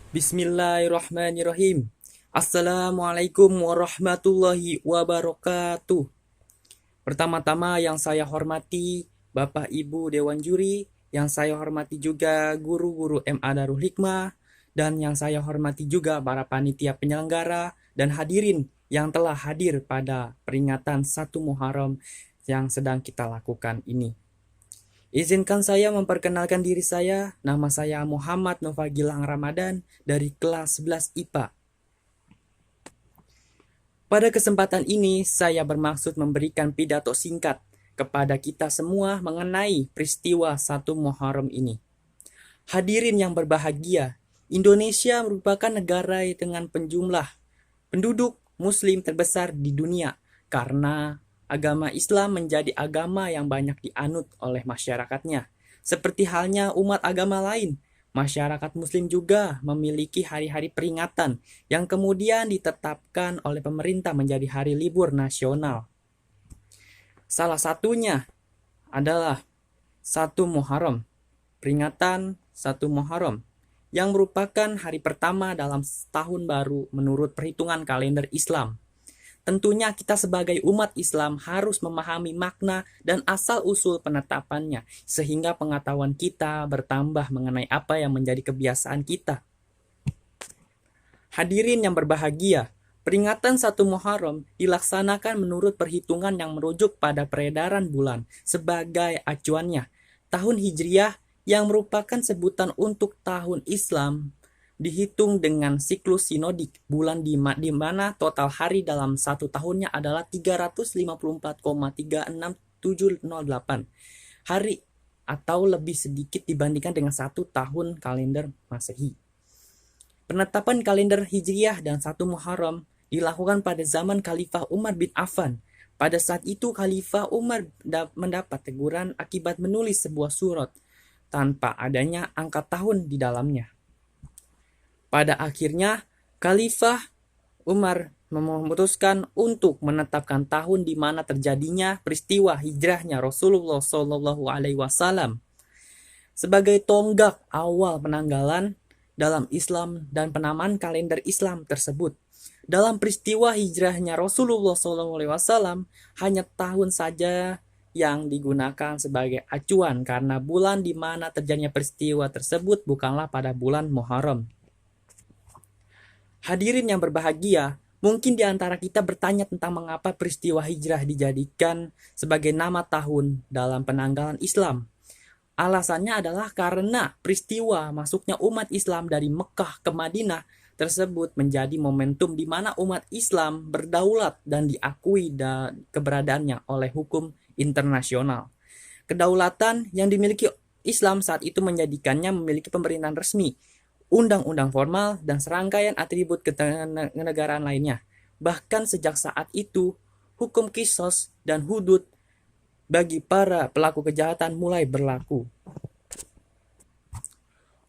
Bismillahirrahmanirrahim. Assalamualaikum warahmatullahi wabarakatuh. Pertama-tama yang saya hormati Bapak Ibu Dewan Juri, yang saya hormati juga guru-guru MA Darul Hikmah, dan yang saya hormati juga para panitia penyelenggara dan hadirin yang telah hadir pada peringatan 1 Muharram yang sedang kita lakukan ini. Izinkan saya memperkenalkan diri saya. Nama saya Muhammad Nova Gilang Ramadan dari kelas 11 IPA. Pada kesempatan ini, saya bermaksud memberikan pidato singkat kepada kita semua mengenai peristiwa 1 Muharram ini. Hadirin yang berbahagia, Indonesia merupakan negara dengan penjumlah penduduk Muslim terbesar di dunia karena agama Islam menjadi agama yang banyak dianut oleh masyarakatnya. Seperti halnya umat agama lain, masyarakat Muslim juga memiliki hari-hari peringatan yang kemudian ditetapkan oleh pemerintah menjadi hari libur nasional. Salah satunya adalah 1 Muharram, peringatan 1 Muharram, yang merupakan hari pertama dalam tahun baru menurut perhitungan kalender Islam. Tentunya kita sebagai umat Islam harus memahami makna dan asal-usul penetapannya, sehingga pengetahuan kita bertambah mengenai apa yang menjadi kebiasaan kita. Hadirin yang berbahagia, peringatan 1 Muharram dilaksanakan menurut perhitungan yang merujuk pada peredaran bulan sebagai acuannya. Tahun Hijriah yang merupakan sebutan untuk tahun Islam dihitung dengan siklus sinodik bulan di mana total hari dalam satu tahunnya adalah 354,3678 hari atau lebih sedikit dibandingkan dengan 1 tahun kalender Masehi. Penetapan kalender Hijriah dan 1 Muharram dilakukan pada zaman Khalifah Umar bin Affan. Pada saat itu Khalifah Umar mendapat teguran akibat menulis sebuah surat tanpa adanya angka tahun di dalamnya. Pada akhirnya, Khalifah Umar memutuskan untuk menetapkan tahun di mana terjadinya peristiwa hijrahnya Rasulullah SAW sebagai tonggak awal penanggalan dalam Islam dan penamaan kalender Islam tersebut. Dalam peristiwa hijrahnya Rasulullah SAW, hanya tahun saja yang digunakan sebagai acuan karena bulan di mana terjadinya peristiwa tersebut bukanlah pada bulan Muharram. Hadirin yang berbahagia, mungkin di antara kita bertanya tentang mengapa peristiwa hijrah dijadikan sebagai nama tahun dalam penanggalan Islam. Alasannya adalah karena peristiwa masuknya umat Islam dari Mekah ke Madinah tersebut menjadi momentum di mana umat Islam berdaulat dan diakui keberadaannya oleh hukum internasional. Kedaulatan yang dimiliki Islam saat itu menjadikannya memiliki pemerintahan resmi, undang-undang formal, dan serangkaian atribut kenegaraan lainnya. Bahkan sejak saat itu, hukum kisos dan hudud bagi para pelaku kejahatan mulai berlaku.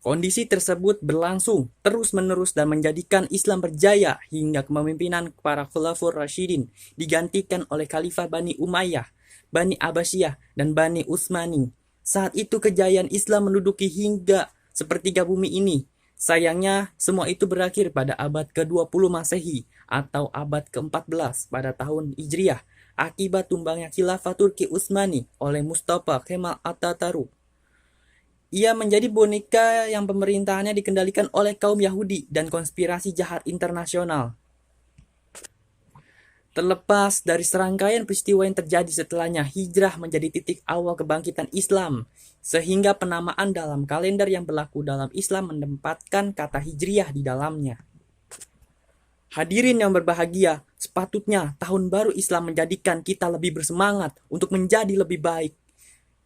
Kondisi tersebut berlangsung terus-menerus dan menjadikan Islam berjaya hingga kepemimpinan para Khulafaur Rasyidin digantikan oleh Khalifah Bani Umayyah, Bani Abbasiyah, dan Bani Utsmani. Saat itu kejayaan Islam menduduki hingga sepertiga bumi ini. Sayangnya, semua itu berakhir pada abad ke-20 Masehi atau abad ke-14 pada tahun Hijriah akibat tumbangnya khilafah Turki Utsmani oleh Mustafa Kemal Atatürk. Ia menjadi boneka yang pemerintahannya dikendalikan oleh kaum Yahudi dan konspirasi jahat internasional. Terlepas dari serangkaian peristiwa yang terjadi setelahnya, hijrah menjadi titik awal kebangkitan Islam, sehingga penamaan dalam kalender yang berlaku dalam Islam menempatkan kata hijriah di dalamnya. Hadirin yang berbahagia, sepatutnya tahun baru Islam menjadikan kita lebih bersemangat untuk menjadi lebih baik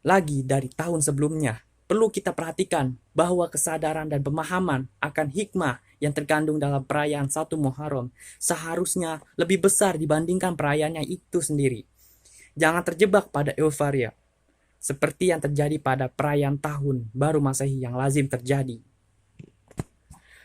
lagi dari tahun sebelumnya. Perlu kita perhatikan bahwa kesadaran dan pemahaman akan hikmah yang terkandung dalam perayaan 1 Muharram seharusnya lebih besar dibandingkan perayaannya itu sendiri. Jangan terjebak pada euforia, seperti yang terjadi pada perayaan tahun baru Masehi yang lazim terjadi.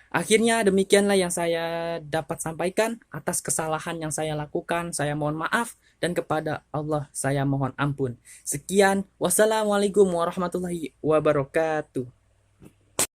Akhirnya demikianlah yang saya dapat sampaikan. Atas kesalahan yang saya lakukan, saya mohon maaf, dan kepada Allah saya mohon ampun. Sekian, wassalamualaikum warahmatullahi wabarakatuh.